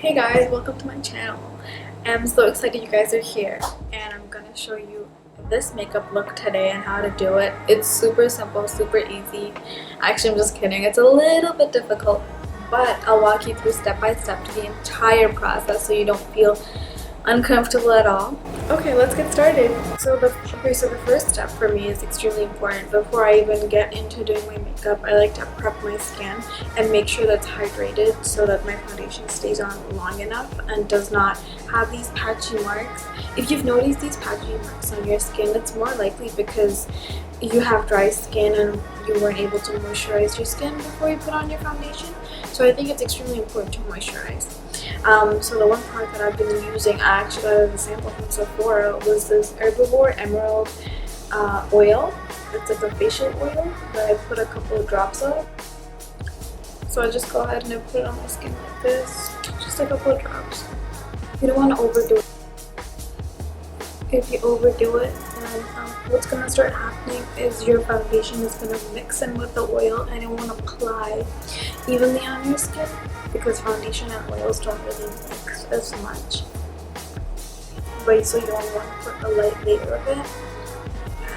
Hey guys, welcome to my channel. I'm so excited you guys are here, and I'm gonna show you this makeup look today and how to do it. It's super simple, super easy. Actually, I'm just kidding, it's a little bit difficult, but I'll walk you through step by step to the entire process so you don't feel uncomfortable at all. Okay, let's get started. So the first step for me is extremely important. Before I even get into doing my makeup, I like to prep my skin and make sure that's hydrated so that my foundation stays on long enough and does not have these patchy marks. If you've noticed these patchy marks on your skin, it's more likely because you have dry skin and you weren't able to moisturize your skin before you put on your foundation. So I think it's extremely important to moisturize. So the one product that I've been using, I actually got as a sample from Sephora, was this Eyebrow Emerald oil. It's like a facial oil that I put a couple of drops of. So I just go ahead and I put it on my skin like this, just a couple of drops. You don't want to overdo it. If you overdo it, then what's going to start happening is your foundation is going to mix in with the oil and it won't apply evenly on your skin because foundation and oils don't really mix as much. But so you only want to put a light layer of it,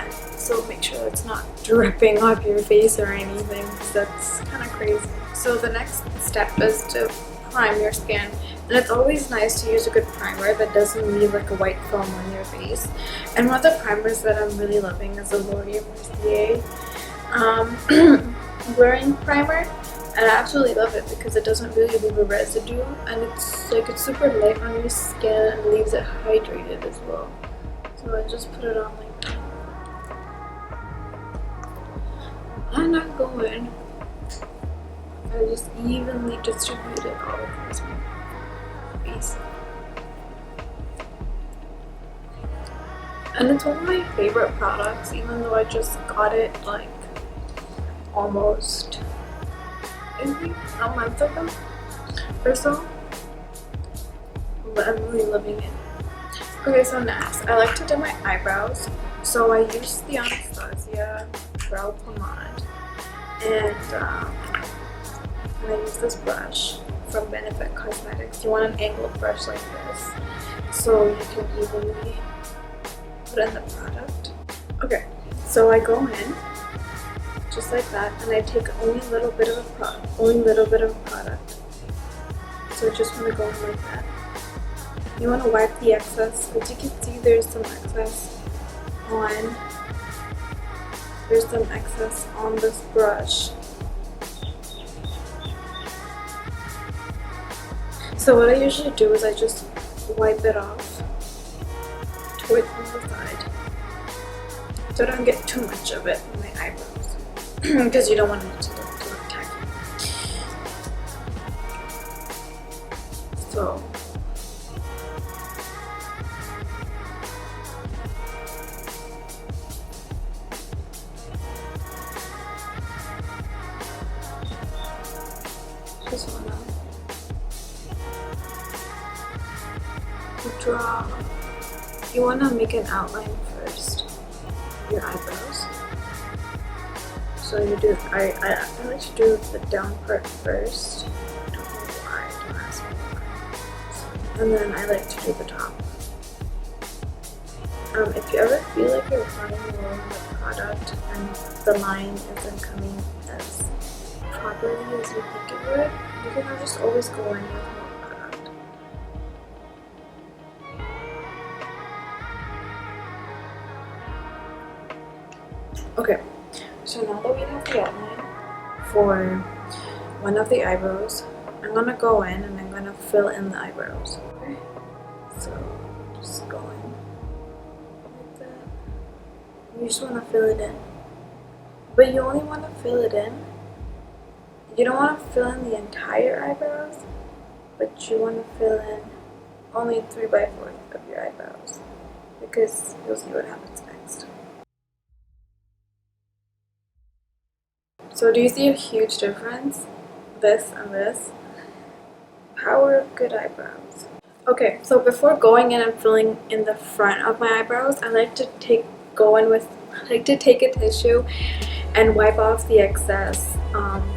and so make sure it's not dripping off your face or anything because that's kind of crazy. So the next step is to prime your skin. And it's always nice to use a good primer that doesn't leave like a white film on your face. And one of the primers that I'm really loving is the L'Oreal Mercier blurring primer. And I absolutely love it because it doesn't really leave a residue, and it's super light on your skin and leaves it hydrated as well. So I just put it on like that. And I go in. I just evenly distribute it all across my face. And it's one of my favorite products, even though I just got it like almost maybe a month ago or so, but I'm really loving it. Okay, so next I like to do my eyebrows. So I use the Anastasia brow pomade, and I use this brush from Benefit Cosmetics. You want an angled brush like this so you can evenly put in the product. Okay, so I go in just like that, and I take only a little bit of product. So I just want to go in like that. You want to wipe the excess. As you can see, there's some excess on this brush. So what I usually do is I just wipe it off towards the side, so I don't get too much of it on my eyebrows. Because you don't want it to look tacky. So just wanna draw. You wanna make an outline first, your eyebrows. So you do. I like to do the down part first. I don't know why. Don't ask me why. And then I like to do the top. If you ever feel like you're running low on the product and the line isn't coming as properly as you think it would, you can just always go in with more product. Okay. So now that we have the outline for one of the eyebrows, I'm going to go in and I'm going to fill in the eyebrows. Okay. So just go in like that. You just want to fill it in. But you only want to fill it in. You don't want to fill in the entire eyebrows, but you want to fill in only 3/4 of your eyebrows, because you'll see what happens next. So do you see a huge difference? This and this? Power of good eyebrows. Okay, so before going in and filling in the front of my eyebrows, I like to take a tissue and wipe off the excess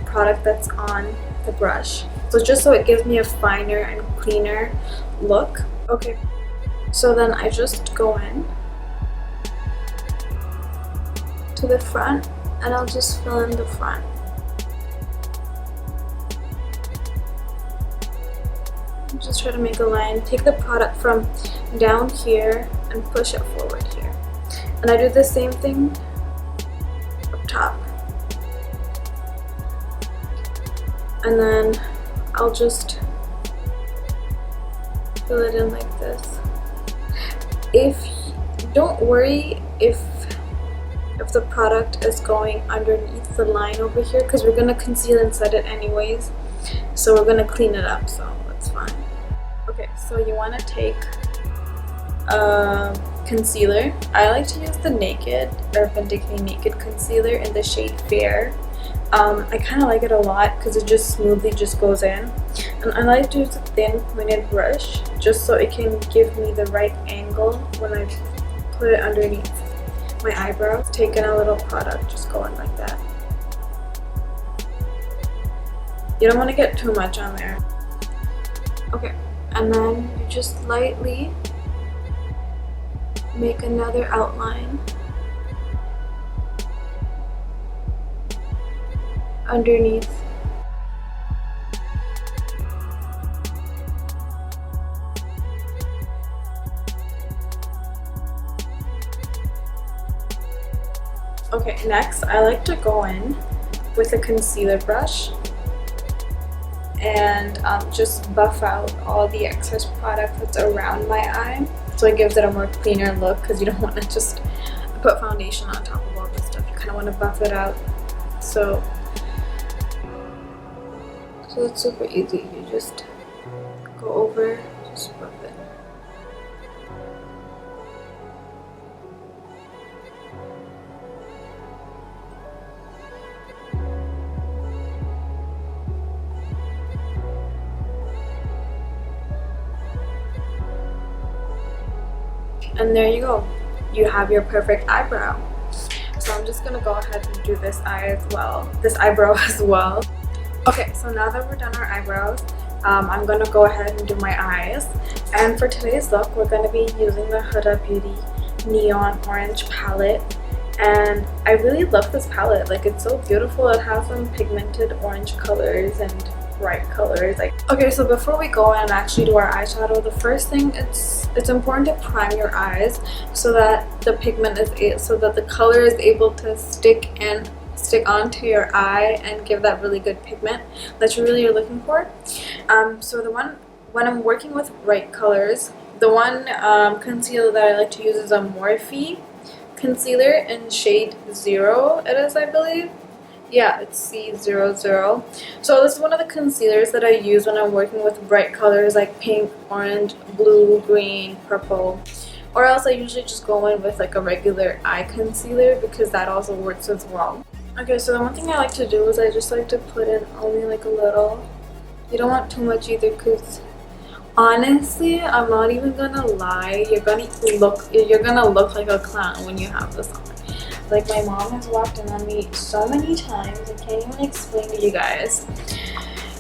product that's on the brush. So just so it gives me a finer and cleaner look. Okay, so then I just go in to the front and I'll just fill in the front. Just try to make a line. Take the product from down here and push it forward here. And I do the same thing up top. And then I'll just fill it in like this. Don't worry if the product is going underneath the line over here, because we're gonna conceal and set it anyways. So we're gonna clean it up, so that's fine. Okay, so you want to take concealer. I like to use the Naked Urban Decay Naked Concealer in the shade Fair. I kind of like it a lot because it just smoothly just goes in. And I like to use a thin pointed brush just so it can give me the right angle when I put it underneath my eyebrow. Taking a little product, just go in like that. You don't want to get too much on there. Okay, and then you just lightly make another outline underneath. Okay, next I like to go in with a concealer brush and just buff out all the excess product that's around my eye, so it gives it a more cleaner look, because you don't want to just put foundation on top of all this stuff. You kind of want to buff it out. So it's super easy. You just go over, just buff it. And there you go. You have your perfect eyebrow. So I'm just gonna go ahead and do this eye as well, this eyebrow as well. Okay, so now that we're done our eyebrows, I'm gonna go ahead and do my eyes. And for today's look, we're gonna be using the Huda Beauty Neon Orange palette. And I really love this palette. Like, it's so beautiful. It has some pigmented orange colors and bright colors. Okay, so before we go and actually do our eyeshadow, the first thing, it's important to prime your eyes so that the pigment is so that the color is able to stick onto your eye and give that really good pigment that you really are looking for. So when I'm working with bright colors, the one concealer that I like to use is a Morphe concealer in shade 0. It is, I believe. Yeah, it's C00. So this is one of the concealers that I use when I'm working with bright colors like pink, orange, blue, green, purple. Or else I usually just go in with like a regular eye concealer, because that also works as well. Okay, so the one thing I like to do is I just like to put in only like a little. You don't want too much either, because honestly, I'm not even gonna lie, you're gonna look like a clown when you have this on. Like, my mom has walked in on me so many times, I can't even explain to you guys.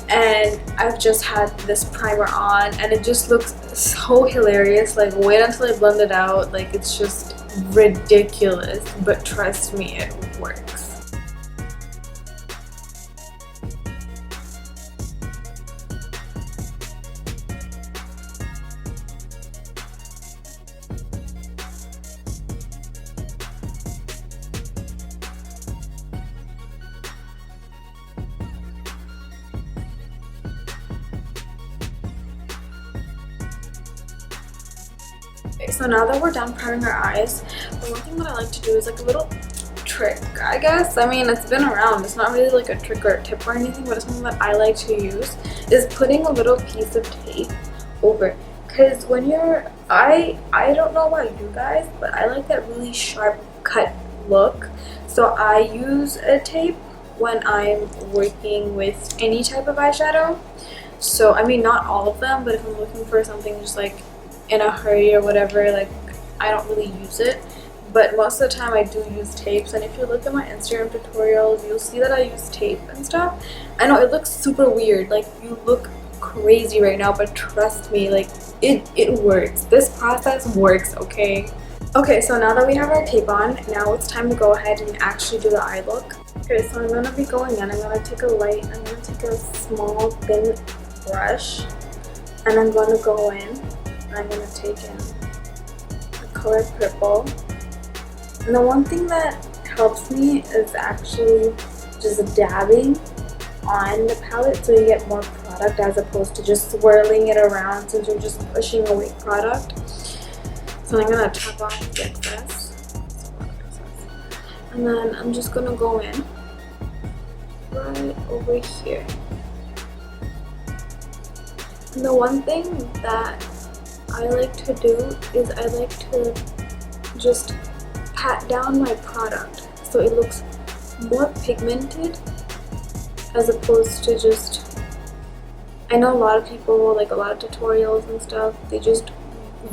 And I've just had this primer on and it just looks so hilarious. Like, wait until I blend it out. Like, it's just ridiculous, but trust me, it works. Okay, so now that we're done priming our eyes, the one thing that I like to do is like a little trick, I guess. I mean, it's been around. It's not really like a trick or a tip or anything, but it's something that I like to use, is putting a little piece of tape over. Because when you're, I don't know about you guys, but I like that really sharp cut look. So I use a tape when I'm working with any type of eyeshadow. So, I mean, not all of them, but if I'm looking for something just like in a hurry or whatever, like, I don't really use it. but most of the time I do use tapes. And if you look at my Instagram tutorials, you'll see that I use tape and stuff. I know it looks super weird, like you look crazy right now, but trust me, like it works. This process works, okay? Okay, so now that we have our tape on, now it's time to go ahead and actually do the eye look. Okay, so I'm gonna be going in. I'm gonna take a light, I'm gonna take a small thin brush, and I'm gonna go in, and I'm gonna take in the color purple. And the one thing that helps me is actually just dabbing on the palette so you get more product as opposed to just swirling it around since you're just pushing away product. So I'm gonna tap off the excess. And then I'm just gonna go in right over here. And the one thing that I like to do is I like to just pat down my product so it looks more pigmented as opposed to just, I know a lot of people, like a lot of tutorials and stuff, they just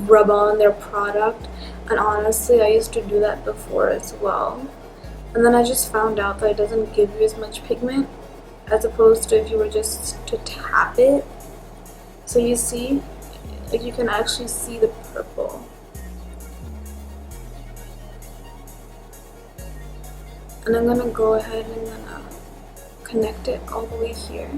rub on their product, and honestly I used to do that before as well, and then I just found out that it doesn't give you as much pigment as opposed to if you were just to tap it. So you see, like you can actually see the purple. And I'm gonna go ahead and gonna connect it all the way here.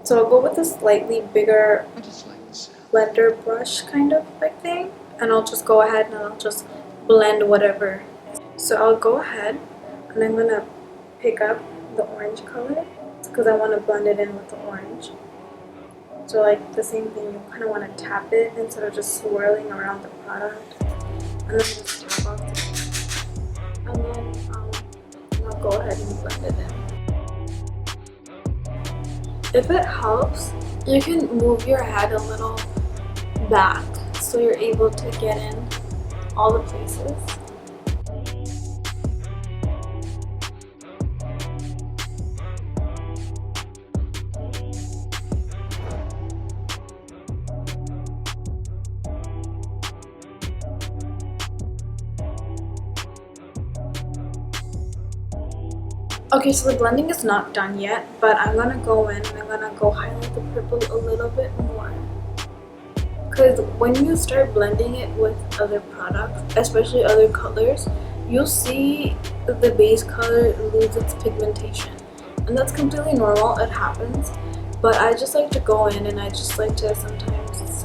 So I'll go with a slightly bigger blender brush kind of like thing, and I'll just go ahead and I'll just blend whatever. So I'll go ahead and I'm gonna pick up the orange color because I want to blend it in with the orange. So like the same thing, you kind of want to tap it instead of just swirling around the product, and then just tap off it. And then I'll go ahead and blend it in. If it helps, you can move your head a little back so you're able to get in all the places. Okay, so the blending is not done yet, but I'm gonna go in and I'm gonna go highlight the purple a little bit more. Because when you start blending it with other products, especially other colors, you'll see the base color lose its pigmentation. And that's completely normal, it happens. But I just like to go in and I just like to sometimes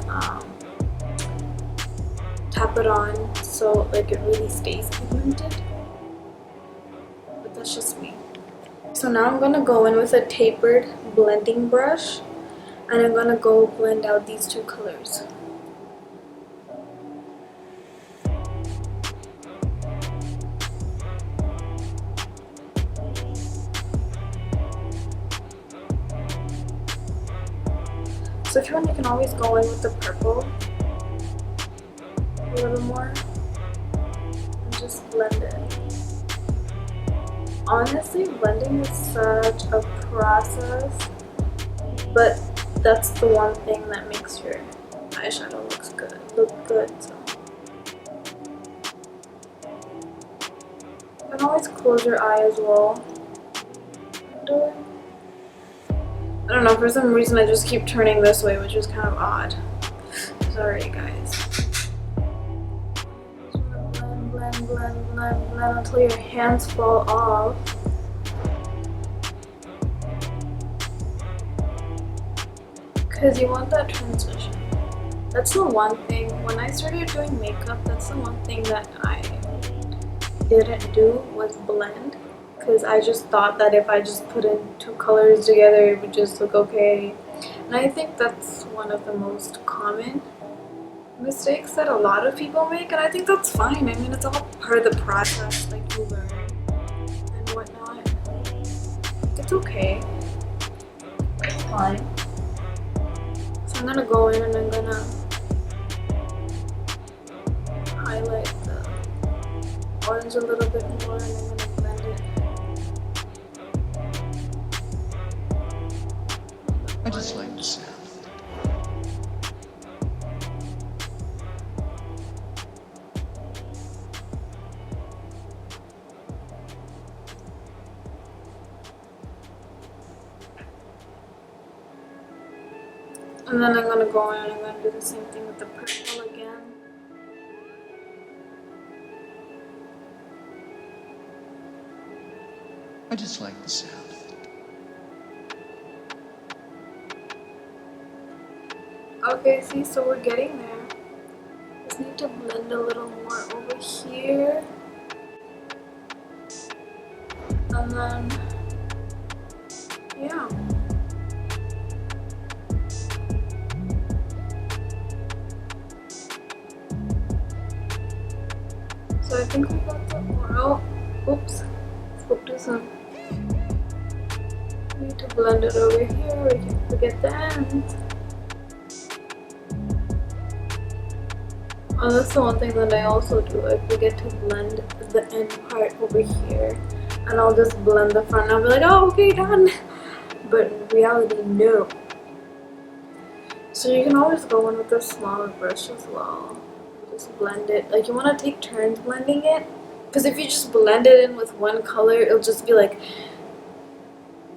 tap it on so like it really stays pigmented. But that's just me. So now I'm gonna go in with a tapered blending brush and I'm gonna go blend out these two colors. So if you want, you can always go in with the purple a little more and just blend it. Honestly, blending is such a process, but that's the one thing that makes your eyeshadow look good. So you can always close your eye as well. I don't know, for some reason I just keep turning this way, which is kind of odd. Sorry guys. Blend until your hands fall off. Because you want that transition. That's the one thing, when I started doing makeup, that's the one thing that I didn't do was blend. Because I just thought that if I just put in two colors together, it would just look okay. And I think that's one of the most common mistakes that a lot of people make, and I think that's fine. I mean, it's all part of the process, like you learn and whatnot. It's okay. It's fine. So I'm gonna go in and I'm gonna highlight the orange a little bit more and I'm gonna blend it. I just like the sound. And then I'm gonna go in and I'm gonna do the same thing with the purple again. I just like the sound. Okay, see, so we're getting there. Just need to blend a little more over here. And then, yeah. So I think we got the oil. Oops, spoke too soon. We need to blend it over here. We can't forget the ends. Oh, that's the one thing that I also do. I forget to blend the end part over here. And I'll just blend the front and I'll be like, oh, okay, done. But in reality, no. So you can always go in with a smaller brush as well. Just blend it. Like, you want to take turns blending it. Because if you just blend it in with one color, it'll just be like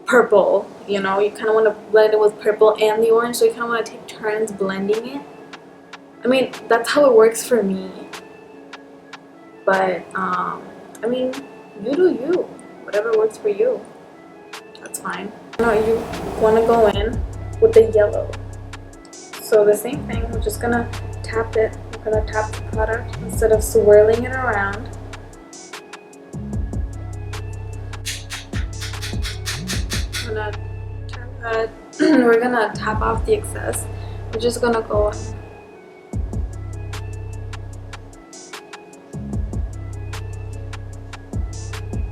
purple. You know, you kind of want to blend it with purple and the orange. So you kind of want to take turns blending it. I mean, that's how it works for me. But, I mean, you do you. Whatever works for you. That's fine. Now you want to go in with the yellow. So the same thing, we're just gonna tap it. We're gonna tap the product instead of swirling it around. We're gonna tap off the excess. We're just gonna go in.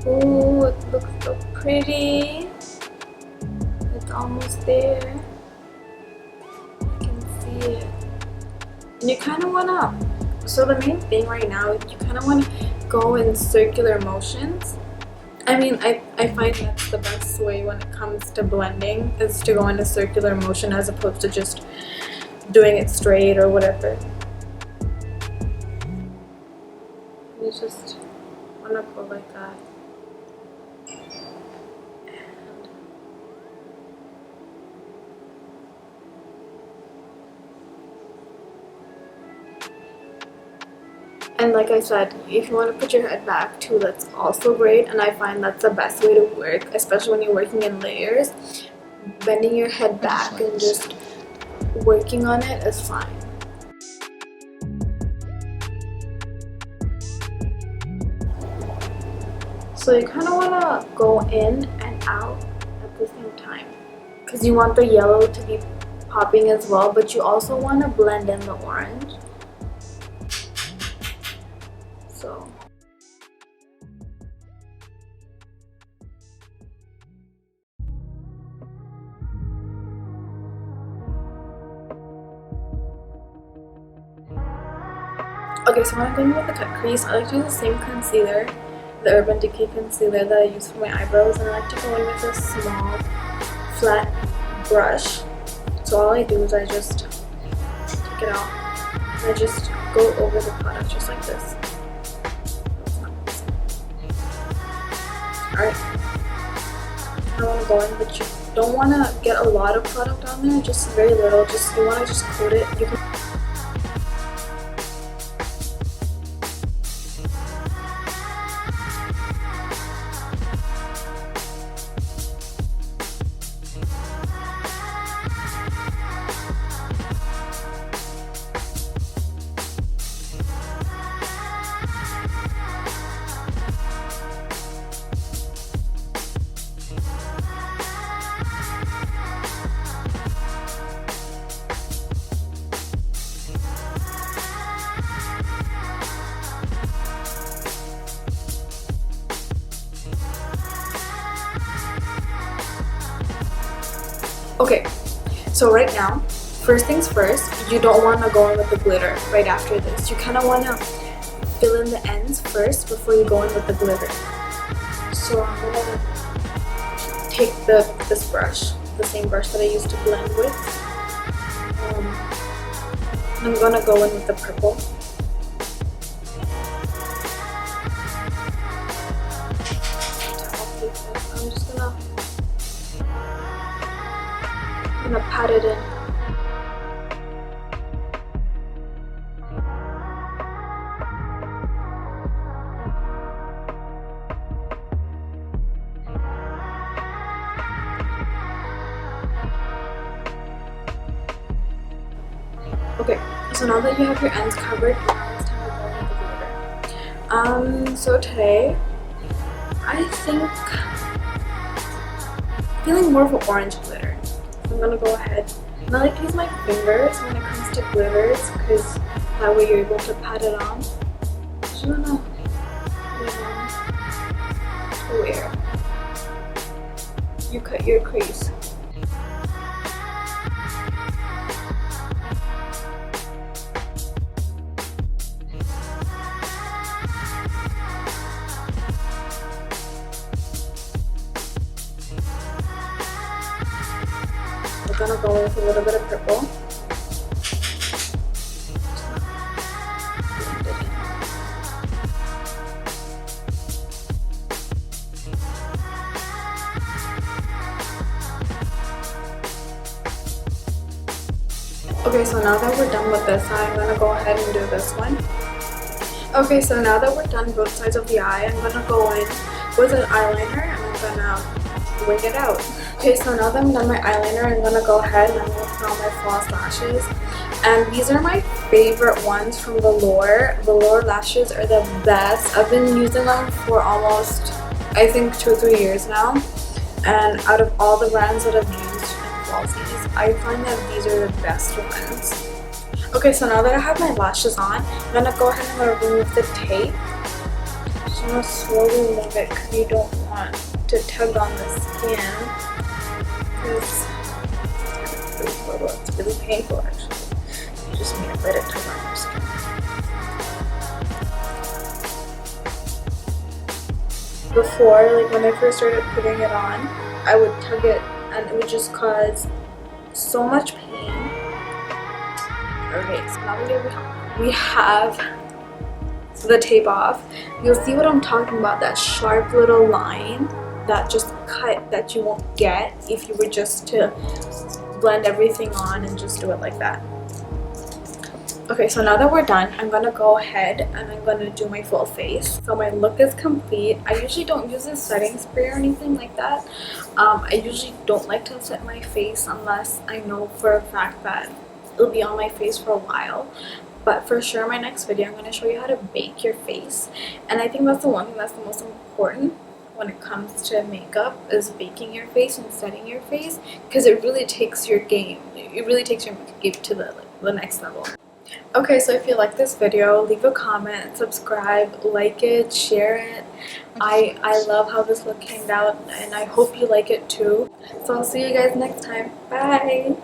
Ooh, it looks so pretty. It's almost there. I can see it. And you kind of want to, so the main thing right now, you kind of want to go in circular motions. I mean, I find that's the best way when it comes to blending, is to go in a circular motion as opposed to just doing it straight or whatever. You just want to go like that. And like I said, if you want to put your head back too, that's also great. And I find that's the best way to work, especially when you're working in layers. Bending your head back and just working on it is fine. So you kind of want to go in and out at the same time, because you want the yellow to be popping as well, but you also want to blend in the orange. So okay, so when I'm going with the cut crease, I like to use the same concealer, the Urban Decay concealer that I use for my eyebrows, and I like to go in with a small flat brush. So all I do is I just take it out and I just go over the product just like this. Alright, I want to go in, but you don't want to get a lot of product on there, just very little. Just, you want to just coat it. You can okay, so right now, first things first, you don't want to go in with the glitter right after this. You kind of want to fill in the ends first before you go in with the glitter. So I'm going to take this brush the same brush that I used to blend with. I'm gonna go in with the purple. I'm just gonna pat it in. Okay, so now that you have your ends covered, now it's time to go in with the glitter. So today, I think feeling more of an orange glitter. So I'm gonna go ahead. And I like to use my fingers when it comes to glitters because that way you're able to pat it on. Just gonna put it on to where you cut your crease. I'm gonna go with a little bit of purple. Okay, so now that we're done with this eye, I'm gonna go ahead and do this one. Okay, so now that we're done both sides of the eye, I'm gonna go in with an eyeliner and I'm gonna wing it out. Okay, so now that I'm done my eyeliner, I'm gonna go ahead and I'm gonna put on my false lashes. And these are my favorite ones from Velour. Velour lashes are the best. I've been using them for almost, I think, 2 or 3 years now. And out of all the brands that I've used in falsies, I find that these are the best ones. Okay, so now that I have my lashes on, I'm gonna go ahead and I'm gonna remove the tape. Just gonna slowly remove it because you don't want to tug on the skin. Because it's really painful actually. You just need to let it tug on your skin. Before, like when I first started putting it on, I would tug it and it would just cause so much pain. Okay, so now that we have the tape off, you'll see what I'm talking about, that sharp little line that just cut that you won't get if you were just to blend everything on and just do it like that. Okay, so now that we're done, I'm gonna go ahead and I'm gonna do my full face. So my look is complete. I usually don't use a setting spray or anything like that. I usually don't like to set my face unless I know for a fact that it'll be on my face for a while. But for sure, my next video, I'm going to show you how to bake your face. And I think that's the one thing that's the most important when it comes to makeup, is baking your face and setting your face, because it really takes your game. It really takes your makeup game to the next level. Okay, so if you like this video, leave a comment, subscribe, like it, share it. I love how this look came out and I hope you like it too. So I'll see you guys next time. Bye!